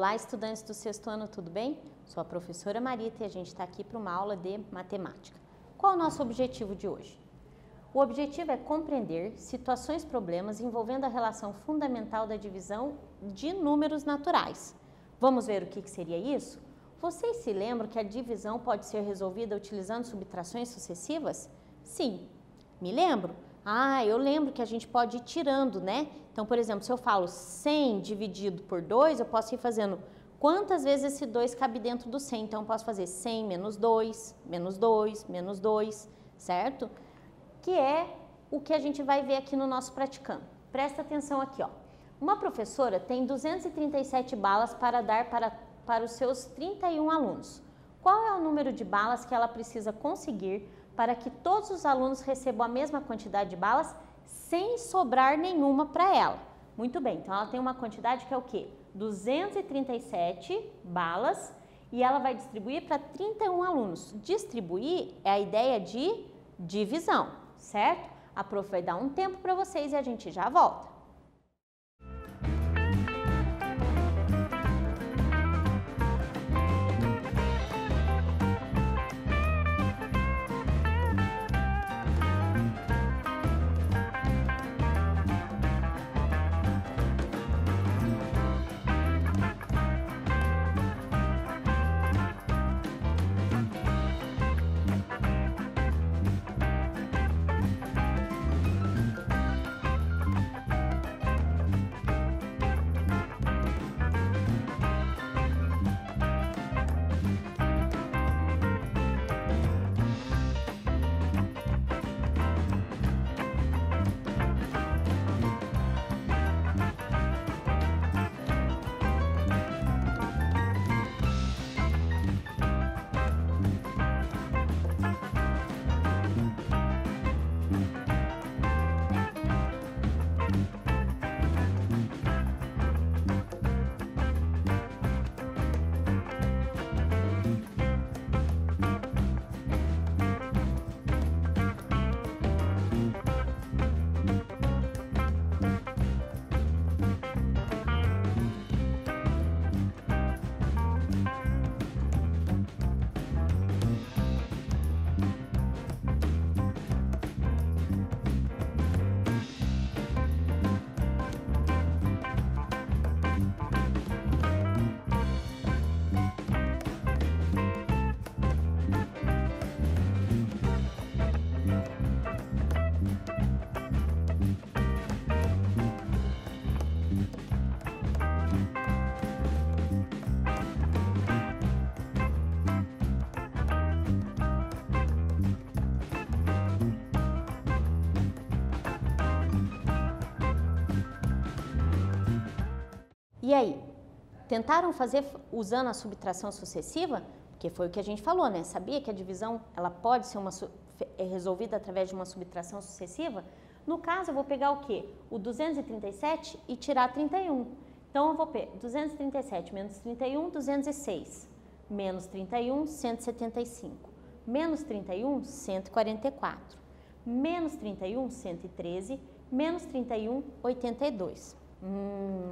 Olá, estudantes do sexto ano, tudo bem? Sou a professora Marita e a gente está aqui para uma aula de matemática. Qual é o nosso objetivo de hoje? O objetivo é compreender situações e problemas envolvendo a relação fundamental da divisão de números naturais. Vamos ver o que seria isso? Vocês se lembram que a divisão pode ser resolvida utilizando subtrações sucessivas? Sim, me lembro? Eu lembro que a gente pode ir tirando, né? Então, por exemplo, se eu falo 100 dividido por 2, eu posso ir fazendo quantas vezes esse 2 cabe dentro do 100. Então, eu posso fazer 100 menos 2, menos 2, menos 2, certo? Que é o que a gente vai ver aqui no nosso praticando. Presta atenção aqui, ó. Uma professora tem 237 balas para dar para os seus 31 alunos. Qual é o número de balas que ela precisa conseguir para que todos os alunos recebam a mesma quantidade de balas sem sobrar nenhuma para ela? Muito bem, então ela tem uma quantidade que é o quê? 237 balas e ela vai distribuir para 31 alunos. Distribuir é a ideia de divisão, certo? A prof vai dar um tempo para vocês e a gente já volta. E aí, tentaram fazer usando a subtração sucessiva? Porque foi o que a gente falou, né? Sabia que a divisão ela pode ser resolvida através de uma subtração sucessiva? No caso, eu vou pegar o quê? O 237 e tirar 31. Então, eu vou pegar 237 menos 31, 206. Menos 31, 175. Menos 31, 144. Menos 31, 113. Menos 31, 82.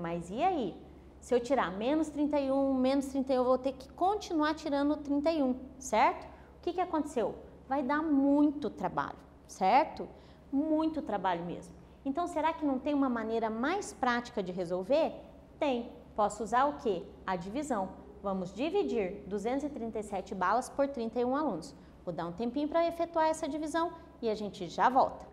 Mas e aí? Se eu tirar menos 31, eu vou ter que continuar tirando 31, certo? O que aconteceu? Vai dar muito trabalho, certo? Muito trabalho mesmo. Então, será que não tem uma maneira mais prática de resolver? Tem. Posso usar o quê? A divisão. Vamos dividir 237 balas por 31 alunos. Vou dar um tempinho para efetuar essa divisão e a gente já volta.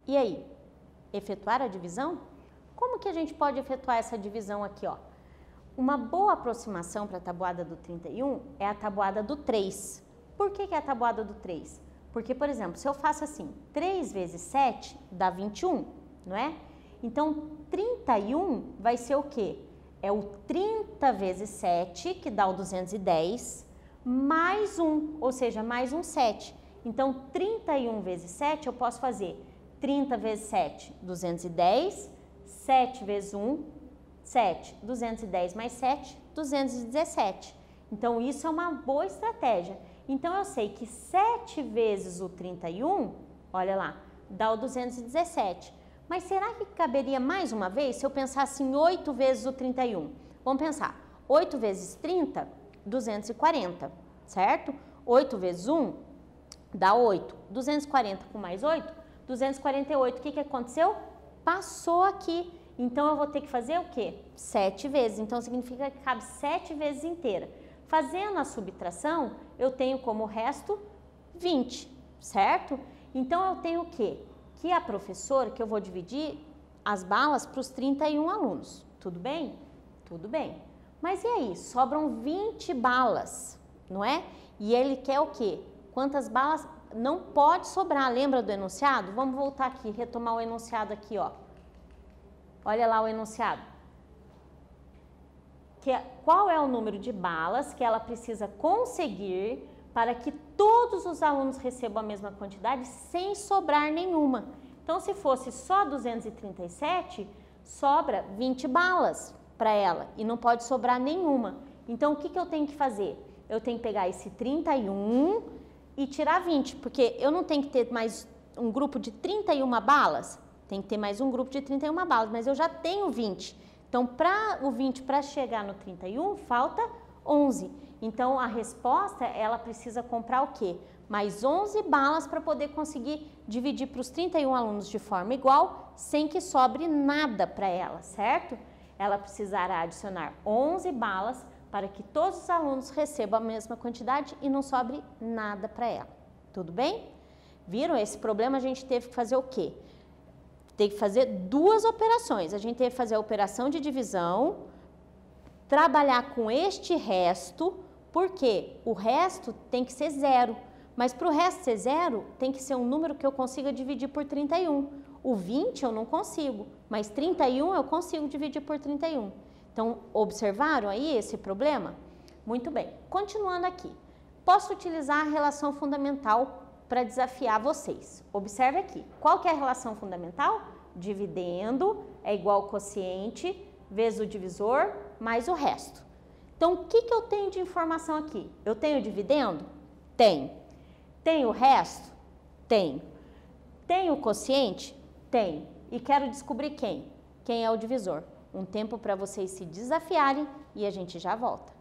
E aí, efetuar a divisão? Como que a gente pode efetuar essa divisão aqui, ó? Uma boa aproximação para a tabuada do 31 é a tabuada do 3. Por que é a tabuada do 3? Porque, por exemplo, se eu faço assim, 3 vezes 7 dá 21, não é? Então, 31 vai ser o quê? É o 30 vezes 7, que dá o 210, mais 1, ou seja, mais um 7. Então, 31 vezes 7 eu posso fazer 30 vezes 7, 210, 7 vezes 1, 7, 210 mais 7, 217. Então, isso é uma boa estratégia. Então, eu sei que 7 vezes o 31, olha lá, dá o 217. Mas será que caberia mais uma vez se eu pensasse em 8 vezes o 31? Vamos pensar, 8 vezes 30, 240, certo? 8 vezes 1 dá 8. 240 com mais 8, 248. O que aconteceu? Passou aqui. Então, eu vou ter que fazer o quê? 7 vezes. Então, significa que cabe 7 vezes inteira. Fazendo a subtração, eu tenho como resto 20, certo? Então, eu tenho o quê? Que a professora, que eu vou dividir as balas para os 31 alunos. Tudo bem? Tudo bem. Mas e aí? Sobram 20 balas, não é? E ele quer o quê? Quantas balas? Não pode sobrar. Lembra do enunciado? Vamos voltar aqui, retomar o enunciado aqui, ó. Olha lá o enunciado. Qual é o número de balas que ela precisa conseguir para que todos os alunos recebam a mesma quantidade sem sobrar nenhuma? Então, se fosse só 237, sobra 20 balas para ela e não pode sobrar nenhuma. Então, o que eu tenho que fazer? Eu tenho que pegar esse 31 e tirar 20, porque eu não tenho que ter mais um grupo de 31 balas, tem que ter mais um grupo de 31 balas, mas eu já tenho 20. Então, para o 20, para chegar no 31, falta 11. Então, a resposta, ela precisa comprar o quê? Mais 11 balas para poder conseguir dividir para os 31 alunos de forma igual, sem que sobre nada para ela, certo? Ela precisará adicionar 11 balas para que todos os alunos recebam a mesma quantidade e não sobre nada para ela. Tudo bem? Viram? Esse problema a gente teve que fazer o quê? Tem que fazer duas operações. A gente teve que fazer a operação de divisão, trabalhar com este resto, porque o resto tem que ser zero. Mas para o resto ser zero, tem que ser um número que eu consiga dividir por 31. O 20 eu não consigo, mas 31 eu consigo dividir por 31. Então, observaram aí esse problema? Muito bem. Continuando aqui. Posso utilizar a relação fundamental para desafiar vocês. Observe aqui. Qual que é a relação fundamental? Dividendo é igual ao quociente vezes o divisor mais o resto. Então, o que eu tenho de informação aqui? Eu tenho dividendo? Tenho. Tenho o resto? Tenho. Tenho o quociente? Tenho. E quero descobrir quem? Quem é o divisor? Um tempo para vocês se desafiarem e a gente já volta.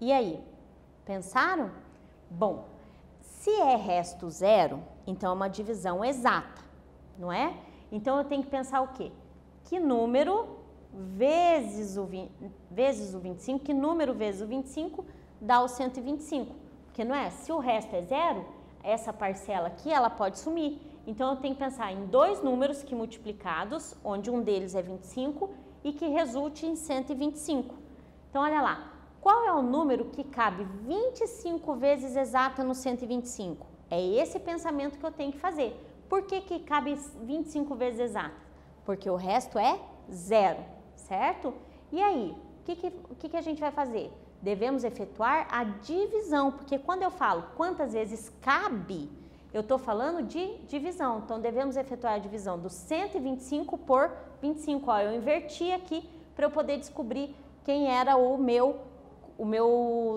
E aí, pensaram? Bom, se é resto zero, então é uma divisão exata, não é? Então eu tenho que pensar o quê? Que número vezes o 25, que número vezes o 25 dá o 125, porque não é? Se o resto é zero, essa parcela aqui ela pode sumir. Então eu tenho que pensar em dois números que multiplicados, onde um deles é 25 e que resulte em 125. Então olha lá, qual é o número que cabe 25 vezes exata no 125? É esse pensamento que eu tenho que fazer. Por que que cabe 25 vezes exata? Porque o resto é zero, certo? E aí, o que a gente vai fazer? Devemos efetuar a divisão, porque quando eu falo quantas vezes cabe, eu estou falando de divisão. Então, devemos efetuar a divisão do 125 por 25. Ó, eu inverti aqui para eu poder descobrir quem era o meu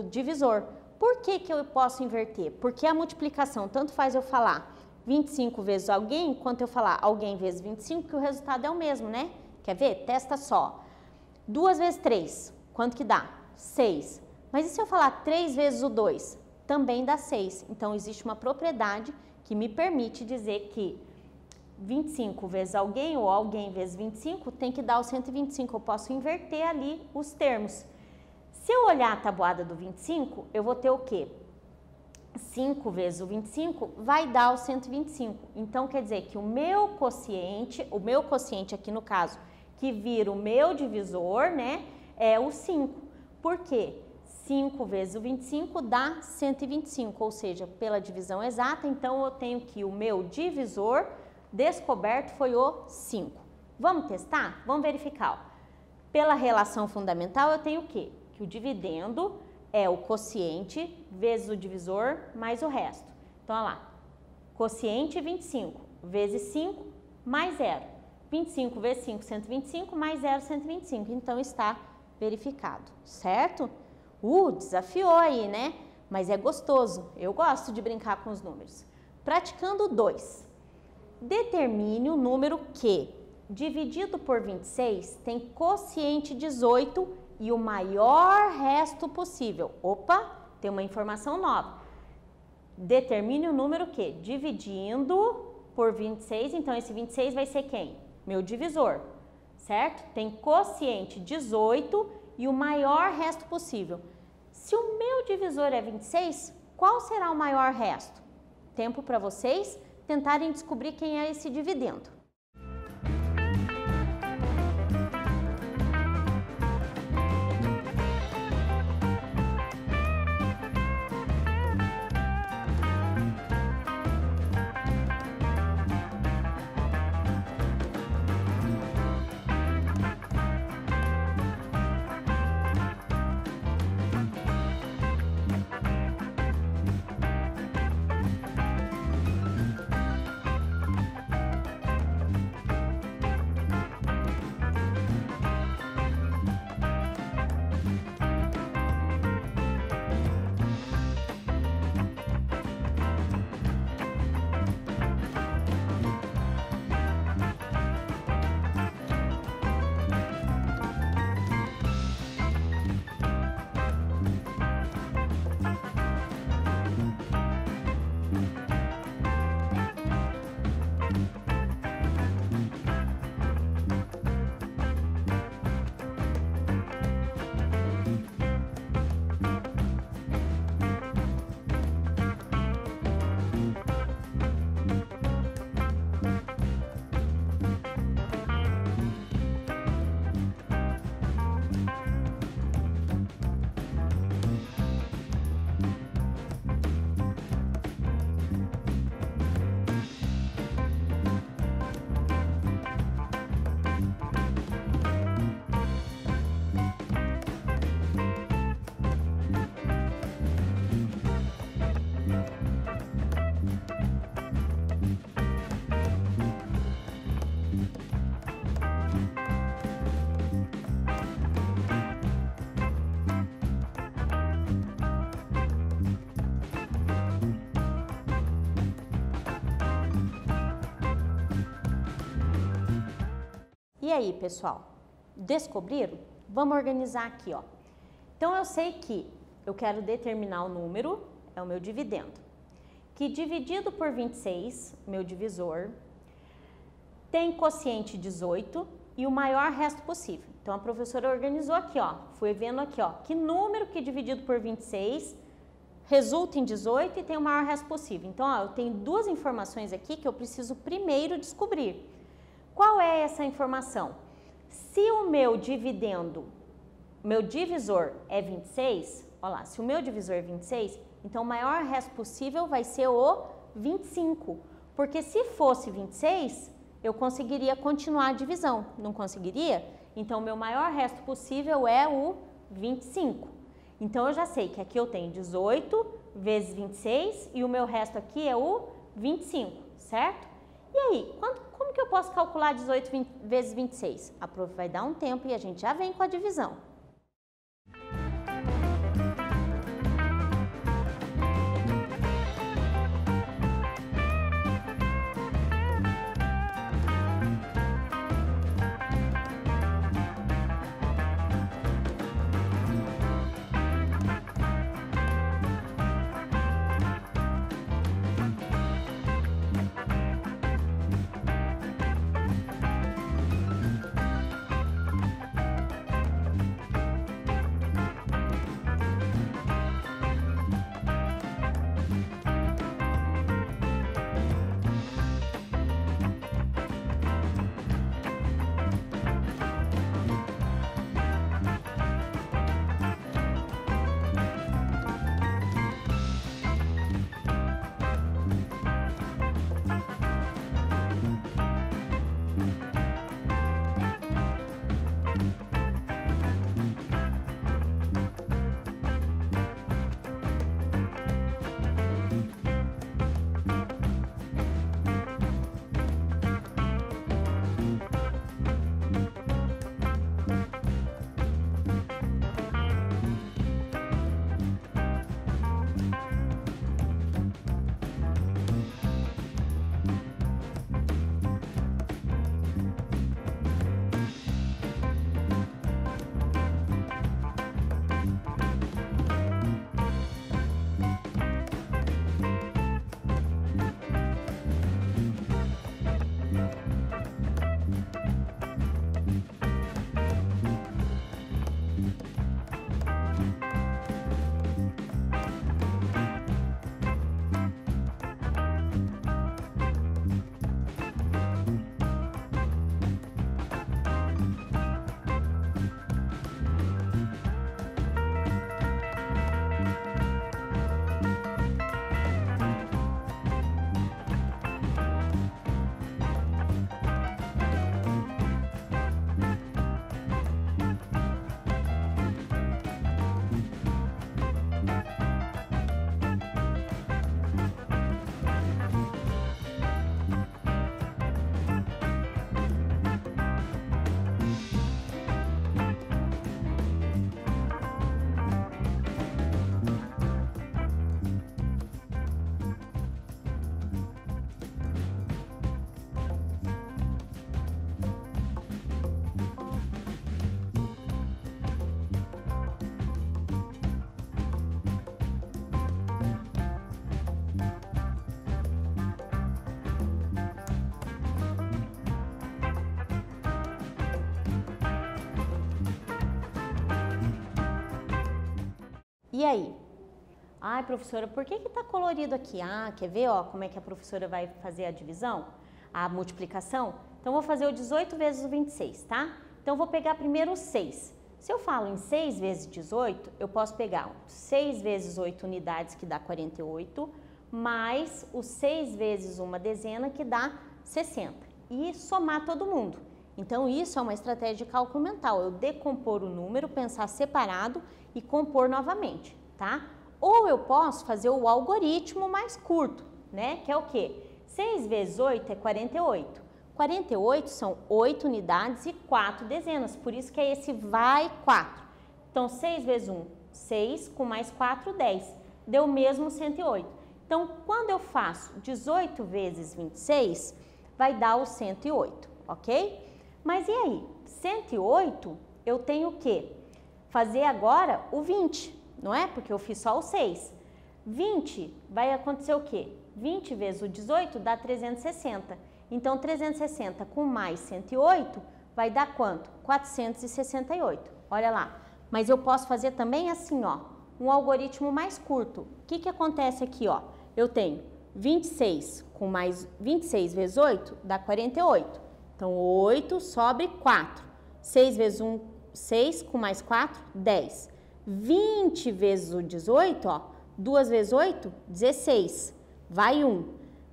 divisor. Por que que eu posso inverter? Porque a multiplicação, tanto faz eu falar 25 vezes alguém, quanto eu falar alguém vezes 25, que o resultado é o mesmo, né? Quer ver? Testa só. 2 vezes 3, quanto que dá? 6. Mas e se eu falar 3 vezes o 2? Também dá 6. Então, existe uma propriedade que me permite dizer que 25 vezes alguém ou alguém vezes 25 tem que dar o 125. Eu posso inverter ali os termos. Se eu olhar a tabuada do 25, eu vou ter o quê? 5 vezes o 25 vai dar o 125. Então, quer dizer que o meu quociente aqui no caso, que vira o meu divisor, né, é o 5. Por quê? 5 vezes o 25 dá 125, ou seja, pela divisão exata, então eu tenho que o meu divisor descoberto foi o 5. Vamos testar? Vamos verificar. Ó. Pela relação fundamental, eu tenho o quê? Que o dividendo é o quociente vezes o divisor mais o resto. Então, olha lá, quociente 25 vezes 5 mais 0. 25 vezes 5, 125, mais 0, 125. Então, está verificado, certo? Desafiou aí, né? Mas é gostoso. Eu gosto de brincar com os números. Praticando 2. Determine o número que, dividido por 26, tem quociente 18 e o maior resto possível. Opa, tem uma informação nova. Determine o número que, dividindo por 26, então esse 26 vai ser quem? Meu divisor, certo? Tem quociente 18 e o maior resto possível. Se o meu divisor é 26, qual será o maior resto? Tempo para vocês tentarem descobrir quem é esse dividendo. E aí, pessoal, descobriram? Vamos organizar aqui, ó. Então, eu sei que eu quero determinar o número, é o meu dividendo, que dividido por 26, meu divisor, tem quociente 18 e o maior resto possível. Então, a professora organizou aqui, ó, fui vendo aqui, ó, que número que dividido por 26 resulta em 18 e tem o maior resto possível. Então, ó, eu tenho duas informações aqui que eu preciso primeiro descobrir. Qual é essa informação? Se o meu dividendo, meu divisor é 26, olha lá, se o meu divisor é 26, então o maior resto possível vai ser o 25, porque se fosse 26, eu conseguiria continuar a divisão, não conseguiria? Então, o meu maior resto possível é o 25. Então, eu já sei que aqui eu tenho 18 vezes 26 e o meu resto aqui é o 25, certo? E aí, como que eu posso calcular 18 vezes 26? A prof vai dar um tempo e a gente já vem com a divisão. E aí? Ai, professora, por que tá colorido aqui? Ah, quer ver, ó, como é que a professora vai fazer a divisão? A multiplicação? Então, vou fazer o 18 vezes o 26, tá? Então, vou pegar primeiro o 6. Se eu falo em 6 vezes 18, eu posso pegar 6 vezes 8 unidades, que dá 48, mais os 6 vezes uma dezena, que dá 60. E somar todo mundo. Então, isso é uma estratégia de cálculo mental. Eu decompor o número, pensar separado e compor novamente, tá? Ou eu posso fazer o algoritmo mais curto, né? Que é o quê? 6 vezes 8 é 48. 48 são 8 unidades e 4 dezenas, por isso que é esse vai 4. Então, 6 vezes 1, 6, com mais 4, 10. Deu mesmo 108. Então, quando eu faço 18 vezes 26, vai dar o 108, ok? Mas e aí? 108, eu tenho o quê? Fazer agora o 20, não é? Porque eu fiz só o 6. 20 vai acontecer o quê? 20 vezes o 18 dá 360. Então, 360 com mais 108 vai dar quanto? 468. Olha lá. Mas eu posso fazer também assim, ó, um algoritmo mais curto. O que que acontece aqui, ó? Eu tenho 26 com mais 26 vezes 8 dá 48. Então, 8 sobre 4. 6 vezes 1, 6 com mais 4, 10. 20 vezes o 18, ó, 2 vezes 8, 16. Vai 1.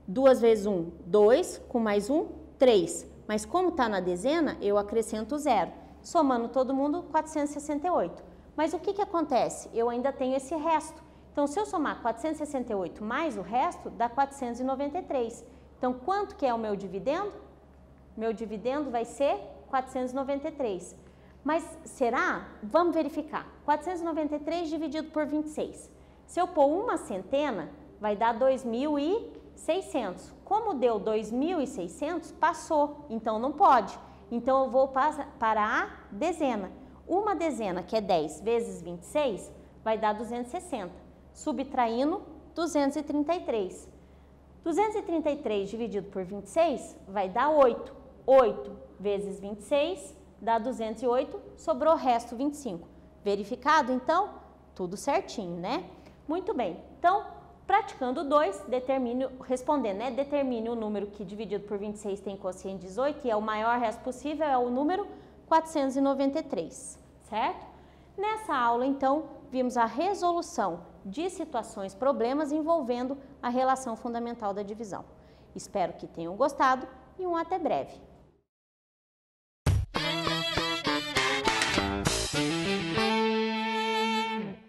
2 vezes 1, 2, com mais 1, 3. Mas como está na dezena, eu acrescento 0. Somando todo mundo, 468. Mas o que que acontece? Eu ainda tenho esse resto. Então, se eu somar 468 mais o resto, dá 493. Então, quanto que é o meu dividendo? Meu dividendo vai ser 493. Mas será? Vamos verificar. 493 dividido por 26. Se eu pôr uma centena, vai dar 2.600. Como deu 2.600, passou. Então, não pode. Então, eu vou para a dezena. Uma dezena, que é 10 vezes 26, vai dar 260. Subtraindo 233. 233 dividido por 26 vai dar 8. 8 vezes 26 dá 208, sobrou o resto 25. Verificado, então? Tudo certinho, né? Muito bem. Então, praticando 2, respondendo, né? Determine o número que dividido por 26 tem quociente 18 e é o maior resto possível, é o número 493, certo? Nessa aula, então, vimos a resolução de situações, problemas envolvendo a relação fundamental da divisão. Espero que tenham gostado e até breve.